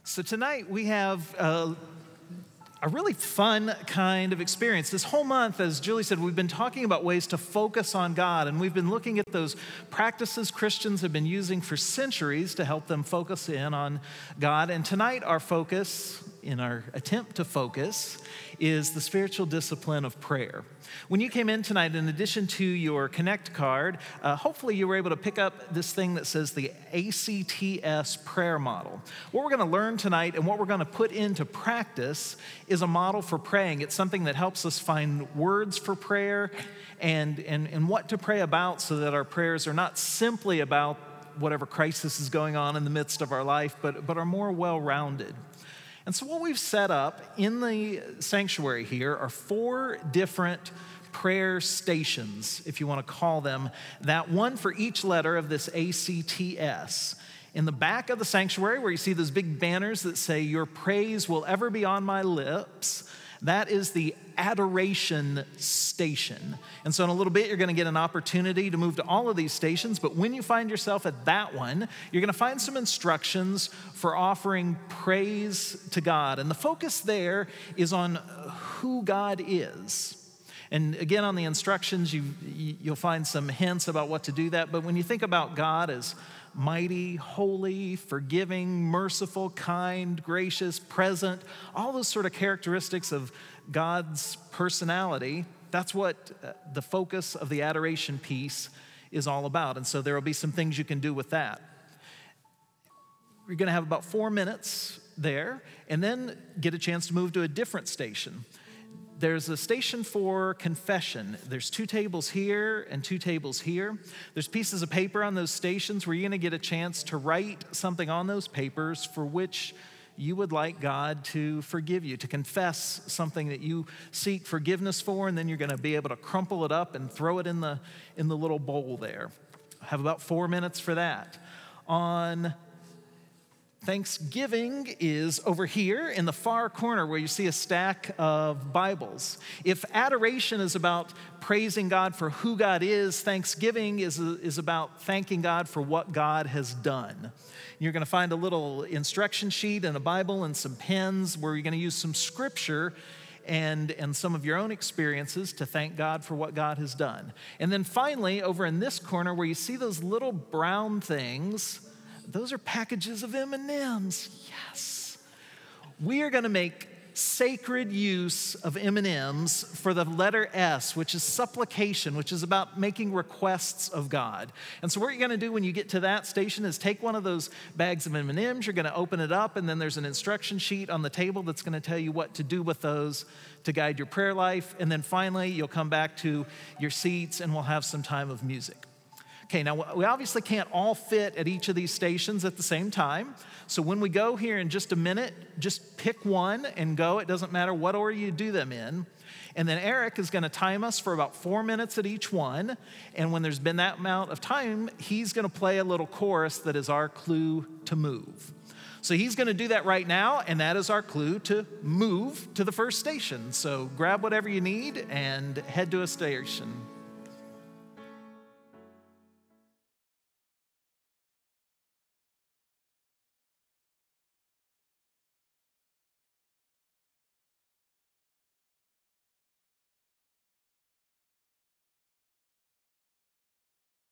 So tonight we have a really fun kind of experience. This whole month, as Julie said, we've been talking about ways to focus on God, and we've been looking at those practices Christians have been using for centuries to help them focus in on God. And tonight our focus, in our attempt to focus, is the spiritual discipline of prayer. When you came in tonight, in addition to your Connect card, hopefully you were able to pick up this thing that says the ACTS prayer model. What we're going to learn tonight and what we're going to put into practice is a model for praying. It's something that helps us find words for prayer and what to pray about so that our prayers are not simply about whatever crisis is going on in the midst of our life, but are more well-rounded. And so what we've set up in the sanctuary here are 4 different prayer stations, if you want to call them that, one for each letter of this ACTS. In the back of the sanctuary, where you see those big banners that say, "Your praise will ever be on my lips," that is the adoration station. And so in a little bit, you're going to get an opportunity to move to all of these stations. But when you find yourself at that one, you're going to find some instructions for offering praise to God. And the focus there is on who God is. And again, on the instructions, you'll find some hints about what to do that. But when you think about God as mighty, holy, forgiving, merciful, kind, gracious, present, all those sort of characteristics of God's personality, that's what the focus of the adoration piece is all about. And so there will be some things you can do with that. You're going to have about 4 minutes there, and then get a chance to move to a different station. There's a station for confession. There's 2 tables here and 2 tables here. There's pieces of paper on those stations where you're going to get a chance to write something on those papers for which you would like God to forgive you, to confess something that you seek forgiveness for, and then you're going to be able to crumple it up and throw it in the little bowl there. I have about 4 minutes for that. On Thanksgiving is over here in the far corner where you see a stack of Bibles. If adoration is about praising God for who God is, Thanksgiving is about thanking God for what God has done. You're going to find a little instruction sheet and a Bible and some pens where you're going to use some scripture and some of your own experiences to thank God for what God has done. And then finally, over in this corner where you see those little brown things, those are packages of M&Ms. Yes. We are going to make sacred use of M&Ms for the letter S, which is supplication, which is about making requests of God. And so what you're going to do when you get to that station is take one of those bags of M&Ms, you're going to open it up, and then there's an instruction sheet on the table that's going to tell you what to do with those to guide your prayer life. And then finally, you'll come back to your seats and we'll have some time of music. Okay, now we obviously can't all fit at each of these stations at the same time. So when we go here in just a minute, just pick one and go. It doesn't matter what order you do them in. And then Eric is going to time us for about 4 minutes at each one. And when there's been that amount of time, he's going to play a little chorus that is our clue to move. So he's going to do that right now, and that is our clue to move to the first station. So grab whatever you need and head to a station.